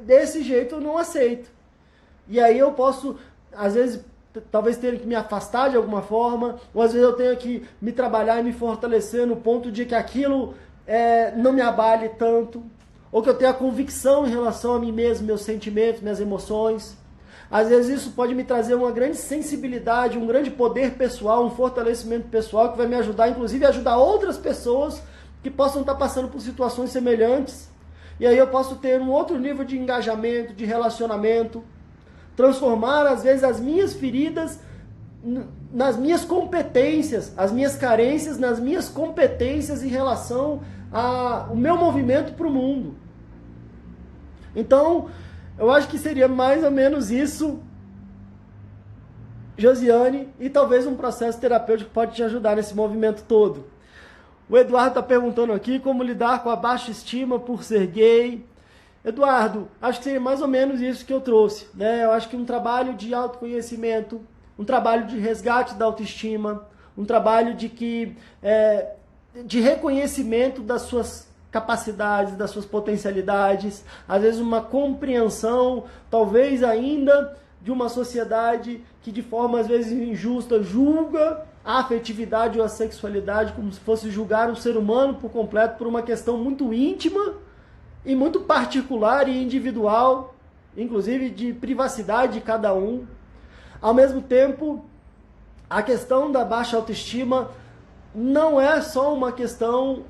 desse jeito eu não aceito. E aí eu posso, às vezes, talvez tenha que me afastar de alguma forma, ou às vezes eu tenho que me trabalhar e me fortalecer no ponto de que aquilo não me abale tanto, ou que eu tenha a convicção em relação a mim mesmo, meus sentimentos, minhas emoções. Às vezes isso pode me trazer uma grande sensibilidade, um grande poder pessoal, um fortalecimento pessoal que vai me ajudar, inclusive a ajudar outras pessoas que possam estar passando por situações semelhantes. E aí eu posso ter um outro nível de engajamento, de relacionamento, transformar às vezes as minhas feridas nas minhas competências, as minhas carências nas minhas competências em relação ao meu movimento para o mundo. Então, eu acho que seria mais ou menos isso, Josiane, e talvez um processo terapêutico pode te ajudar nesse movimento todo. O Eduardo está perguntando aqui como lidar com a baixa estima por ser gay. Eduardo, acho que seria mais ou menos isso que eu trouxe, né? Eu acho que um trabalho de autoconhecimento, um trabalho de resgate da autoestima, um trabalho de reconhecimento das suas capacidades, das suas potencialidades, às vezes uma compreensão, talvez ainda, de uma sociedade que de forma às vezes injusta julga a afetividade ou a sexualidade como se fosse julgar um ser humano por completo por uma questão muito íntima e muito particular e individual, inclusive de privacidade de cada um. Ao mesmo tempo, a questão da baixa autoestima não é só uma questão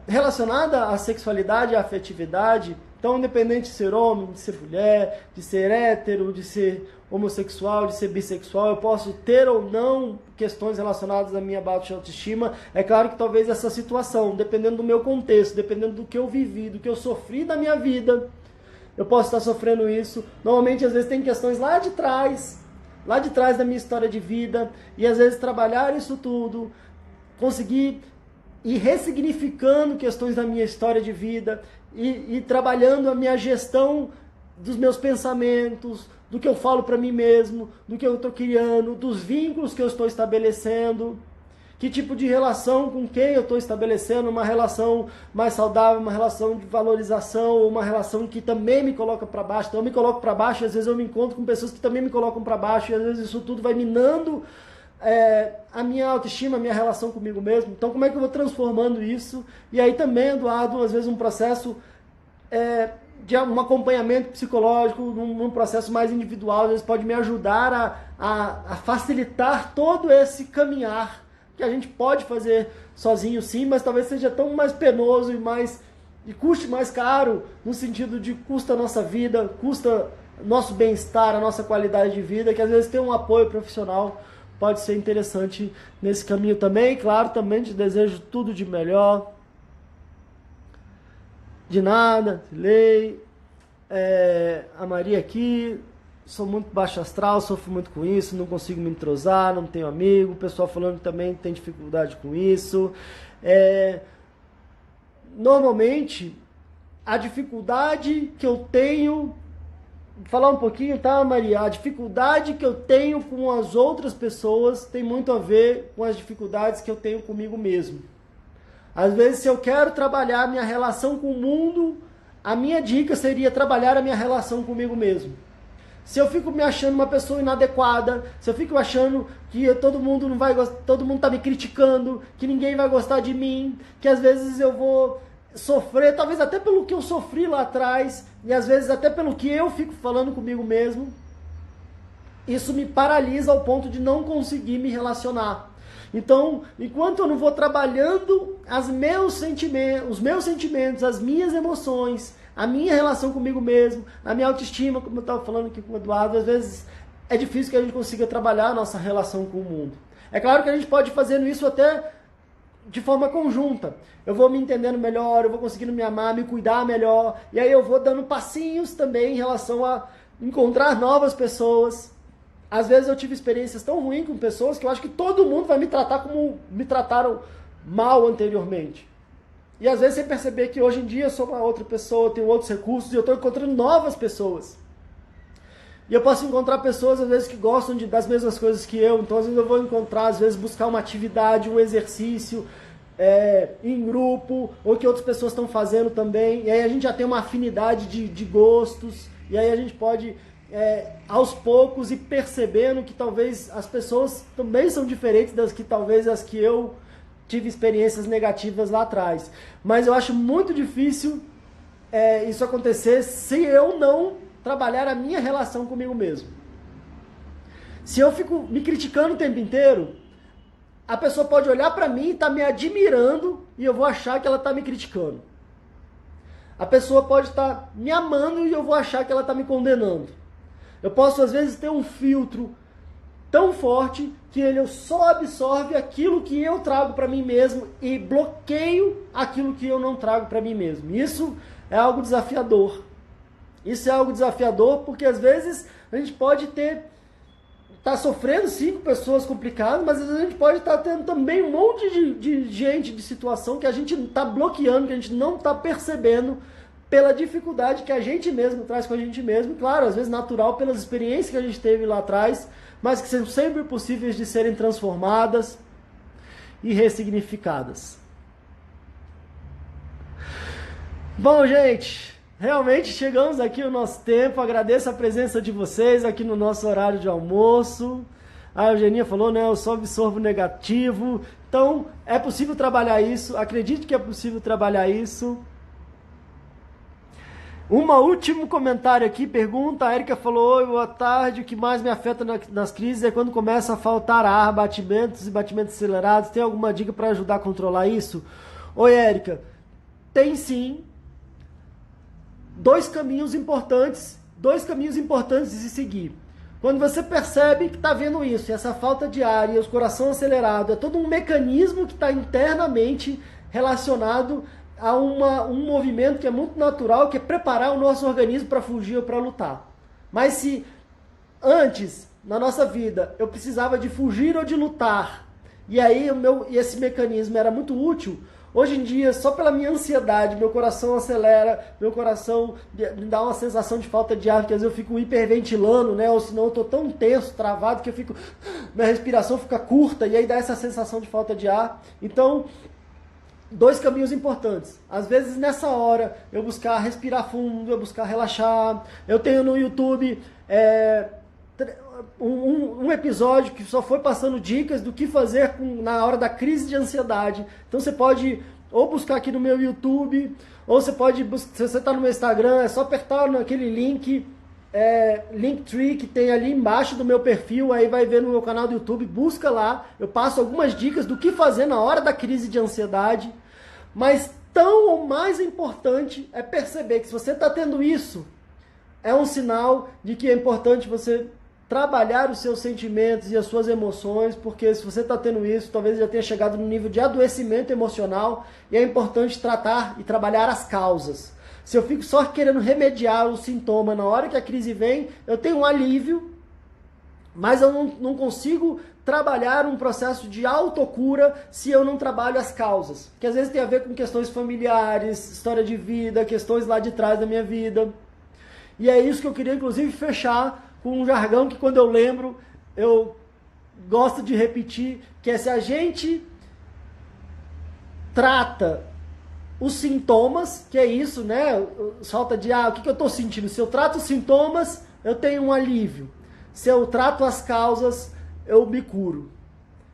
relacionada à sexualidade, à afetividade. Então, independente de ser homem, de ser mulher, de ser hétero, de ser homossexual, de ser bissexual, eu posso ter ou não questões relacionadas à minha baixa autoestima. É claro que talvez essa situação, dependendo do meu contexto, dependendo do que eu vivi, do que eu sofri da minha vida, eu posso estar sofrendo isso. Normalmente, às vezes, tem questões lá de trás da minha história de vida, e às vezes trabalhar isso tudo, conseguir ir ressignificando questões da minha história de vida, e trabalhando a minha gestão dos meus pensamentos, do que eu falo para mim mesmo, do que eu estou criando, dos vínculos que eu estou estabelecendo, que tipo de relação com quem eu estou estabelecendo, uma relação mais saudável, uma relação de valorização, uma relação que também me coloca para baixo. Então eu me coloco para baixo, e às vezes eu me encontro com pessoas que também me colocam para baixo, e às vezes isso tudo vai minando a minha autoestima, a minha relação comigo mesmo. Então como é que eu vou transformando isso? E aí também, Eduardo, às vezes um processo de um acompanhamento psicológico, num processo mais individual, às vezes pode me ajudar a facilitar todo esse caminhar, que a gente pode fazer sozinho sim, mas talvez seja tão mais penoso e custe mais caro, no sentido de custa a nossa vida, custa nosso bem-estar, a nossa qualidade de vida, que às vezes ter um apoio profissional pode ser interessante nesse caminho também. E claro, também te desejo tudo de melhor. De nada, Lei. A Maria aqui, sou muito baixo astral, sofro muito com isso, não consigo me entrosar, não tenho amigo. O pessoal falando que também tem dificuldade com isso. Normalmente, a dificuldade que eu tenho, vou falar um pouquinho, tá, Maria? A dificuldade que eu tenho com as outras pessoas tem muito a ver com as dificuldades que eu tenho comigo mesmo. Às vezes, se eu quero trabalhar a minha relação com o mundo, a minha dica seria trabalhar a minha relação comigo mesmo. Se eu fico me achando uma pessoa inadequada, se eu fico achando que todo mundo não vai gostar, todo mundo tá me criticando, que ninguém vai gostar de mim, que às vezes eu vou sofrer, talvez até pelo que eu sofri lá atrás, e às vezes até pelo que eu fico falando comigo mesmo, isso me paralisa ao ponto de não conseguir me relacionar. Então, enquanto eu não vou trabalhando os meus sentimentos, as minhas emoções, a minha relação comigo mesmo, a minha autoestima, como eu estava falando aqui com o Eduardo, às vezes é difícil que a gente consiga trabalhar a nossa relação com o mundo. É claro que a gente pode ir fazendo isso até de forma conjunta. Eu vou me entendendo melhor, eu vou conseguindo me amar, me cuidar melhor, e aí eu vou dando passinhos também em relação a encontrar novas pessoas. Às vezes eu tive experiências tão ruins com pessoas que eu acho que todo mundo vai me tratar como me trataram mal anteriormente. E às vezes sem perceber que hoje em dia eu sou uma outra pessoa, tenho outros recursos e eu estou encontrando novas pessoas. E eu posso encontrar pessoas às vezes que gostam das mesmas coisas que eu, então às vezes eu vou encontrar, às vezes buscar uma atividade, um exercício em grupo, ou que outras pessoas estão fazendo também, e aí a gente já tem uma afinidade de gostos, e aí a gente pode aos poucos ir percebendo que talvez as pessoas também são diferentes das que talvez as que eu tive experiências negativas lá atrás. Mas eu acho muito difícil isso acontecer se eu não trabalhar a minha relação comigo mesmo. Se eu fico me criticando o tempo inteiro, a pessoa pode olhar para mim e estar me admirando e eu vou achar que ela está me criticando. A pessoa pode estar me amando e eu vou achar que ela está me condenando. Eu posso às vezes ter um filtro tão forte que ele só absorve aquilo que eu trago para mim mesmo e bloqueio aquilo que eu não trago para mim mesmo. Isso é algo desafiador. Isso é algo desafiador porque às vezes a gente pode tá sofrendo sim com pessoas complicadas, mas às vezes a gente pode estar tendo também um monte de gente, de situação que a gente está bloqueando, que a gente não está percebendo pela dificuldade que a gente mesmo traz com a gente mesmo. Claro, às vezes natural pelas experiências que a gente teve lá atrás, mas que são sempre possíveis de serem transformadas e ressignificadas. Bom, gente, realmente chegamos aqui ao nosso tempo. Agradeço a presença de vocês aqui no nosso horário de almoço. A Eugenia falou, né, eu só absorvo negativo. Então, é possível trabalhar isso. Acredito que é possível trabalhar isso. Um último comentário aqui, pergunta, a Erika falou, oi, boa tarde, o que mais me afeta nas crises é quando começa a faltar ar, batimentos e batimentos acelerados, tem alguma dica para ajudar a controlar isso? Oi, Erika, tem sim dois caminhos importantes de se seguir. Quando você percebe que está vendo isso, essa falta de ar e o coração acelerado, é todo um mecanismo que está internamente relacionado há um movimento que é muito natural, que é preparar o nosso organismo para fugir ou para lutar. Mas se antes, na nossa vida, eu precisava de fugir ou de lutar, e aí esse mecanismo era muito útil, hoje em dia, só pela minha ansiedade, meu coração acelera, meu coração me dá uma sensação de falta de ar, porque às vezes eu fico hiperventilando, né? Ou senão eu tô tão tenso, travado, que minha respiração fica curta, e aí dá essa sensação de falta de ar. Então, dois caminhos importantes. Às vezes, nessa hora, eu buscar respirar fundo, eu buscar relaxar. Eu tenho no YouTube um episódio que só foi passando dicas do que fazer na hora da crise de ansiedade. Então você pode ou buscar aqui no meu YouTube, ou você pode, se você está no meu Instagram, é só apertar naquele link, Linktree, que tem ali embaixo do meu perfil, aí vai ver no meu canal do YouTube, busca lá, eu passo algumas dicas do que fazer na hora da crise de ansiedade. Mas tão ou mais importante é perceber que se você está tendo isso, é um sinal de que é importante você trabalhar os seus sentimentos e as suas emoções, porque se você está tendo isso, talvez já tenha chegado no nível de adoecimento emocional, e é importante tratar e trabalhar as causas. Se eu fico só querendo remediar o sintoma na hora que a crise vem, eu tenho um alívio, mas eu não consigo trabalhar um processo de autocura se eu não trabalho as causas. Que às vezes tem a ver com questões familiares, história de vida, questões lá de trás da minha vida. E é isso que eu queria, inclusive, fechar com um jargão que, quando eu lembro, eu gosto de repetir, que é: se a gente trata os sintomas, que é isso, né? Falta de, o que eu estou sentindo? Se eu trato os sintomas, eu tenho um alívio. Se eu trato as causas, eu me curo.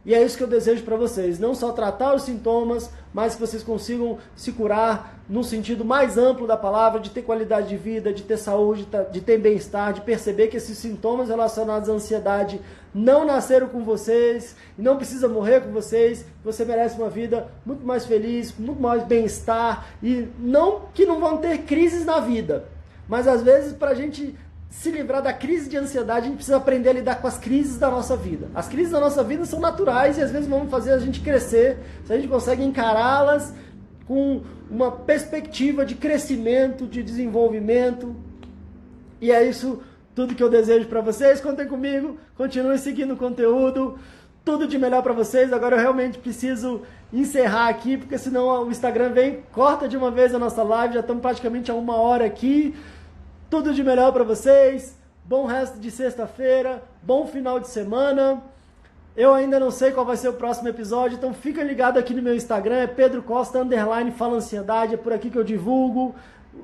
E é isso que eu desejo para vocês, não só tratar os sintomas, mas que vocês consigam se curar no sentido mais amplo da palavra, de ter qualidade de vida, de ter saúde, de ter bem-estar, de perceber que esses sintomas relacionados à ansiedade não nasceram com vocês, e não precisa morrer com vocês, você merece uma vida muito mais feliz, com muito mais bem-estar, e não que não vão ter crises na vida, mas às vezes para a gente se livrar da crise de ansiedade, a gente precisa aprender a lidar com as crises da nossa vida. As crises da nossa vida são naturais e às vezes vão fazer a gente crescer, se a gente consegue encará-las com uma perspectiva de crescimento, de desenvolvimento. E é isso tudo que eu desejo para vocês. Contem comigo, continuem seguindo o conteúdo, tudo de melhor para vocês. Agora eu realmente preciso encerrar aqui, porque senão o Instagram corta de uma vez a nossa live, já estamos praticamente a 1 hora aqui. Tudo de melhor para vocês, bom resto de sexta-feira, bom final de semana. Eu ainda não sei qual vai ser o próximo episódio, então fica ligado aqui no meu Instagram, é Pedro Costa _Fala Ansiedade, é por aqui que eu divulgo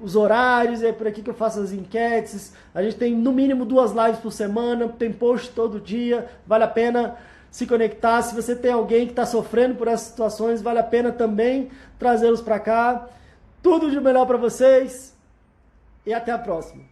os horários, é por aqui que eu faço as enquetes. A gente tem no mínimo 2 lives por semana, tem post todo dia, vale a pena se conectar. Se você tem alguém que está sofrendo por essas situações, vale a pena também trazê-los para cá. Tudo de melhor para vocês. E até a próxima.